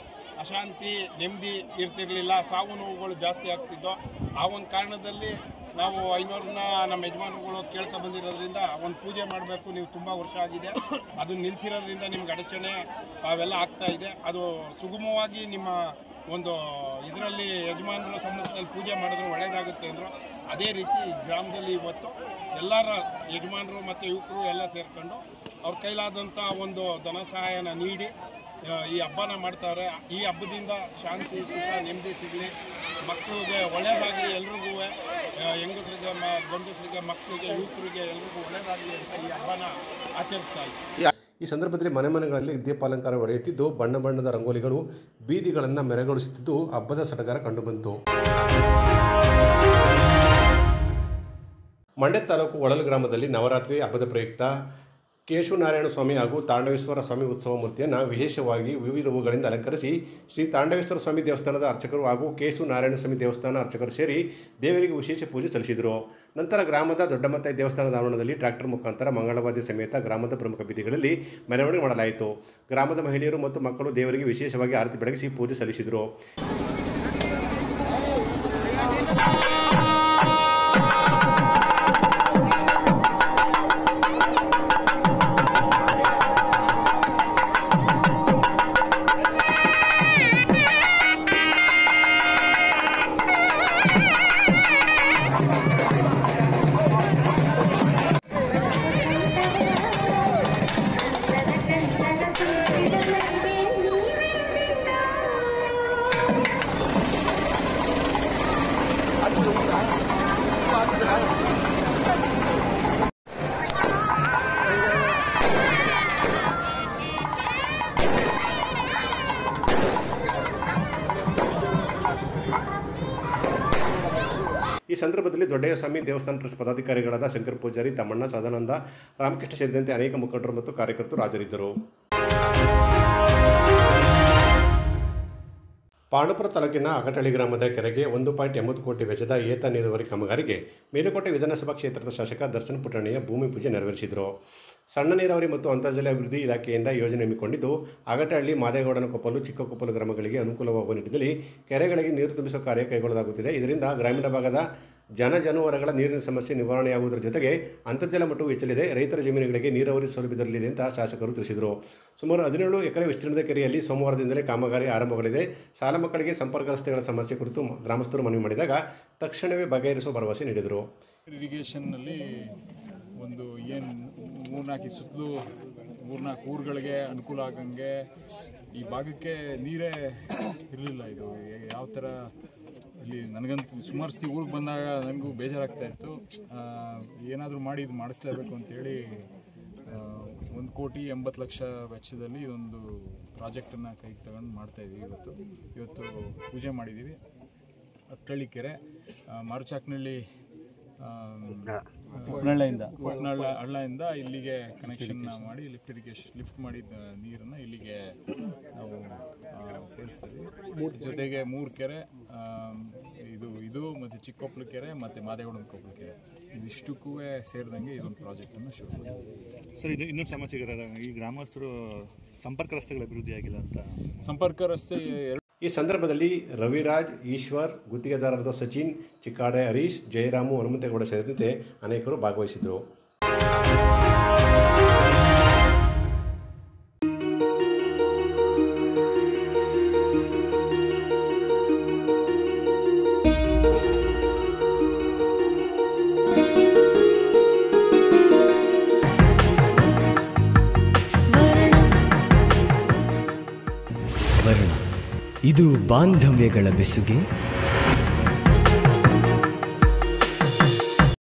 ಅಶಾಂತಿ ನೆಮ್ಮದಿ ಇರ್ತಿರಲಿಲ್ಲ, ಸಾವು ನೋವುಗಳು ಜಾಸ್ತಿ ಆಗ್ತಿದ್ದೋ. ಆ ಒಂದು ಕಾರಣದಲ್ಲಿ ನಾವು ಐನೂರನ್ನ ನಮ್ಮ ಯಜಮಾನರುಗಳು ಕೇಳ್ಕೊ ಬಂದಿರೋದ್ರಿಂದ ಒಂದು ಪೂಜೆ ಮಾಡಬೇಕು, ನೀವು ತುಂಬ ವರ್ಷ ಆಗಿದೆ, ಅದು ನಿಲ್ಲಿಸಿರೋದ್ರಿಂದ ನಿಮ್ಗೆ ಅಡಚಣೆ ಅವೆಲ್ಲ ಆಗ್ತಾ ಇದೆ, ಅದು ಸುಗಮವಾಗಿ ನಿಮ್ಮ ಒಂದು ಇದರಲ್ಲಿ ಯಜಮಾನರ ಸಮ್ಮುಖದಲ್ಲಿ ಪೂಜೆ ಮಾಡಿದ್ರೆ ಒಳ್ಳೆಯದಾಗುತ್ತೆ ಅಂದರು. ಅದೇ ರೀತಿ ಗ್ರಾಮದಲ್ಲಿ ಇವತ್ತು ಎಲ್ಲರ ಯಜಮಾನರು ಮತ್ತು ಯುವಕರು ಎಲ್ಲ ಸೇರಿಕೊಂಡು ಅವ್ರ ಕೈಲಾದಂಥ ಒಂದು ಧನ ಸಹಾಯನ ನೀಡಿ ಈ ಹಬ್ಬನ ಮಾಡ್ತಾರೆ. ಈ ಹಬ್ಬದಿಂದ ಶಾಂತಿ, ಸುಖ, ನೆಮ್ಮದಿ ಸಿಗಲಿ, ಮಕ್ಕಳಿಗೆ ಒಳ್ಳೆಯದಾಗಲಿ, ಎಲ್ರಿಗೂ ಹೆಂಗಸರಿಗೆ, ಗಂಡಸರಿಗೆ, ಮಕ್ಕಳಿಗೆ, ಯುವಕರಿಗೆ ಎಲ್ರಿಗೂ ಒಳ್ಳೆಯದಾಗಲಿ ಅಂತ ಈ ಹಬ್ಬನ ಆಚರಿಸ್ತಾ ಇದ್ದೀವಿ. ಈ ಸಂದರ್ಭದಲ್ಲಿ ಮನೆ ಮನೆಗಳಲ್ಲಿ ದೀಪಾಲಂಕಾರ ಹೊಡೆಯುತ್ತಿದ್ದು, ಬಣ್ಣ ಬಣ್ಣದ ರಂಗೋಲಿಗಳು ಬೀದಿಗಳನ್ನು ಮೆರೆಗೊಳಿಸುತ್ತಿದ್ದು ಹಬ್ಬದ ಸಡಗರ ಕಂಡುಬಂತು. ಮಂಡ್ಯ ತಾಲೂಕು ಹೊಳಲು ಗ್ರಾಮದಲ್ಲಿ ನವರಾತ್ರಿ ಹಬ್ಬದ ಪ್ರಯುಕ್ತ ಕೇಶವನಾರಾಯಣ ಸ್ವಾಮಿ ಹಾಗೂ ತಾಂಡವೇಶ್ವರ ಸ್ವಾಮಿ ಉತ್ಸವ ಮೂರ್ತಿಯನ್ನು ವಿಶೇಷವಾಗಿ ವಿವಿಧ ಹೂಗಳಿಂದ ಅಲಂಕರಿಸಿ ಶ್ರೀ ತಾಂಡವೇಶ್ವರ ಸ್ವಾಮಿ ದೇವಸ್ಥಾನದ ಅರ್ಚಕರು ಹಾಗೂ ಕೇಶವನಾರಾಯಣ ಸ್ವಾಮಿ ದೇವಸ್ಥಾನ ಅರ್ಚಕರು ಸೇರಿ ದೇವರಿಗೆ ವಿಶೇಷ ಪೂಜೆ ಸಲ್ಲಿಸಿದರು. ನಂತರ ಗ್ರಾಮದ ದೊಡ್ಡಮತ್ತಾಯಿ ದೇವಸ್ಥಾನದ ಆವರಣದಲ್ಲಿ ಟ್ರ್ಯಾಕ್ಟರ್ ಮುಖಾಂತರ ಮಂಗಳವಾದ್ಯ ಸಮೇತ ಗ್ರಾಮದ ಪ್ರಮುಖ ಬೀದಿಗಳಲ್ಲಿ ಮೆರವಣಿಗೆ ಮಾಡಲಾಯಿತು. ಗ್ರಾಮದ ಮಹಿಳೆಯರು ಮತ್ತು ಮಕ್ಕಳು ದೇವರಿಗೆ ವಿಶೇಷವಾಗಿ ಆರತಿ ಬೆಳಗಿಸಿ ಪೂಜೆ ಸಲ್ಲಿಸಿದರು. ಈ ಸಂದರ್ಭದಲ್ಲಿ ದೊಡ್ಡಯ್ಯಸ್ವಾಮಿ ದೇವಸ್ಥಾನ ಟ್ರಸ್ಟ್ ಪದಾಧಿಕಾರಿಗಳಾದ ಶಂಕರ್ ಪೂಜಾರಿ, ತಮ್ಮಣ್ಣ, ಸದಾನಂದ, ರಾಮಕೃಷ್ಣ ಸೇರಿದಂತೆ ಅನೇಕ ಮುಖಂಡರು ಮತ್ತು ಕಾರ್ಯಕರ್ತರು ಹಾಜರಿದ್ದರು. ಪಾಂಡುಪುರ ತಾಲೂಕಿನ ಅಗಟಳ್ಳಿ ಗ್ರಾಮದ ಕೆರೆಗೆ 1.80 ಕೋಟಿ ವೆಚ್ಚದ ಏತ ನೀರಾವರಿ ಕಾಮಗಾರಿಗೆ ಮೇಲುಕೋಟೆ ವಿಧಾನಸಭಾ ಕ್ಷೇತ್ರದ ಶಾಸಕ ದರ್ಶನ್ ಪುಟ್ಟಣ್ಣಯ್ಯ ಭೂಮಿ ಪೂಜೆ ನೆರವೇರಿಸಿದರು. ಸಣ್ಣ ನೀರಾವರಿ ಮತ್ತು ಅಂತರ್ಜಲ ಅಭಿವೃದ್ಧಿ ಇಲಾಖೆಯಿಂದ ಯೋಜನೆ ಹಮ್ಮಿಕೊಂಡಿದ್ದು, ಅಗಟಹಳ್ಳಿ, ಮಾದೇಗೌಡನ ಕೊಪ್ಪಲು, ಚಿಕ್ಕಕೊಪ್ಪಲು ಗ್ರಾಮಗಳಿಗೆ ಅನುಕೂಲವಾಗುವ ನಿಟ್ಟಿನಲ್ಲಿ ಕೆರೆಗಳಿಗೆ ನೀರು ತುಂಬಿಸುವ ಕಾರ್ಯ ಕೈಗೊಳ್ಳಲಾಗುತ್ತಿದೆ. ಇದರಿಂದ ಗ್ರಾಮೀಣ ಭಾಗದ ಜಾನುವಾರುಗಳ ನೀರಿನ ಸಮಸ್ಯೆ ನಿವಾರಣೆಯಾಗುವುದರ ಜೊತೆಗೆ ಅಂತರ್ಜಲ ಮಟ್ಟವು ಹೆಚ್ಚಲಿದೆ. ರೈತರ ಜಮೀನುಗಳಿಗೆ ನೀರಾವರಿ ಸೌಲಭ್ಯ ದೊರೆಯಲಿದೆ ಅಂತ ಶಾಸಕರು ತಿಳಿಸಿದರು. ಸುಮಾರು 17 ಎಕರೆ ವಿಸ್ತೀರ್ಣದ ಕೆರೆಯಲ್ಲಿ ಸೋಮವಾರದಿಂದಲೇ ಕಾಮಗಾರಿ ಆರಂಭಗೊಳ್ಳಲಿದೆ. ಶಾಲಾ ಮಕ್ಕಳಿಗೆ ಸಂಪರ್ಕ ರಸ್ತೆಗಳ ಸಮಸ್ಯೆ ಕುರಿತು ಗ್ರಾಮಸ್ಥರು ಮನವಿ ಮಾಡಿದಾಗ ತಕ್ಷಣವೇ ಬಗೆಹರಿಸುವ ಭರವಸೆ ನೀಡಿದರು. ಇರಿಗೇಷನ್ನಲ್ಲಿ ಒಂದು ಏನು 3-4 ಸುತ್ತಲೂ 3-4 ಊರುಗಳಿಗೆ ಅನುಕೂಲ ಆಗಂಗೆ ಈ ಭಾಗಕ್ಕೆ ನೀರೇ ಇರಲಿಲ್ಲ. ಇದು ಯಾವ ಥರ ಇಲ್ಲಿ ನನಗಂತೂ ಸುಮಾರು ಊರಿಗೆ ಬಂದಾಗ ನನಗೂ ಬೇಜಾರಾಗ್ತಾ ಇತ್ತು. ಏನಾದರೂ ಮಾಡಿ ಇದು ಮಾಡಿಸ್ಲೇಬೇಕು ಅಂತೇಳಿ 1,80,00,000 ವೆಚ್ಚದಲ್ಲಿ ಒಂದು ಪ್ರಾಜೆಕ್ಟನ್ನು ಕೈಗೆ ತಗೊಂಡು ಮಾಡ್ತಾಯಿದ್ದೀವಿ. ಇವತ್ತು ಪೂಜೆ ಮಾಡಿದ್ದೀವಿ. ಅಕ್ಕಳ್ಳಿ ಕೆರೆ, ಮಾರುಚಾಕ್ನಳ್ಳಿ ಹಳ್ಳದಿಂದ ಇಲ್ಲಿಗೆ ಕನೆಕ್ಷನ್ ಮಾಡಿ ಲಿಫ್ಟ್ ಮಾಡಿದ ನೀರನ್ನು ಇಲ್ಲಿಗೆ ನಾವು ಸೇರಿಸ್ತೀವಿ. ಜೊತೆಗೆ 3 ಕೆರೆ, ಇದು ಮತ್ತು ಚಿಕ್ಕಕೊಪ್ಪಲು ಕೆರೆ ಮತ್ತು ಮಾದೇಗೌಡನ ಕೊಪ್ಪಲು ಕೆರೆ, ಇದಿಷ್ಟಕ್ಕೂ ಸೇರಿದಂಗೆ ಇದೊಂದು ಪ್ರಾಜೆಕ್ಟನ್ನು ಶುರು ಮಾಡಿದ್ದೀವಿ. ಸರ್, ಇನ್ನೊಂದು ಸಮಸ್ಯೆ, ಈ ಗ್ರಾಮಸ್ಥರು ಸಂಪರ್ಕ ರಸ್ತೆಗಳ ಅಭಿವೃದ್ಧಿ ಆಗಿಲ್ಲ ಅಂತ. ಸಂಪರ್ಕ ರಸ್ತೆ ಈ ಸಂದರ್ಭದಲ್ಲಿ ರವಿರಾಜ್, ಈಶ್ವರ್, ಗುತ್ತಿಗೆದಾರರಾದ ಸಚಿನ್, ಚಿಕ್ಕಾಡೆ ಹರೀಶ್, ಜಯರಾಮು, ಹನುಮಂತೇಗೌಡ ಸೇರಿದಂತೆ ಅನೇಕರು ಭಾಗವಹಿಸಿದರು. ಇದು ಬಾಂಧವ್ಯಗಳ ಬೆಸುಗೆ,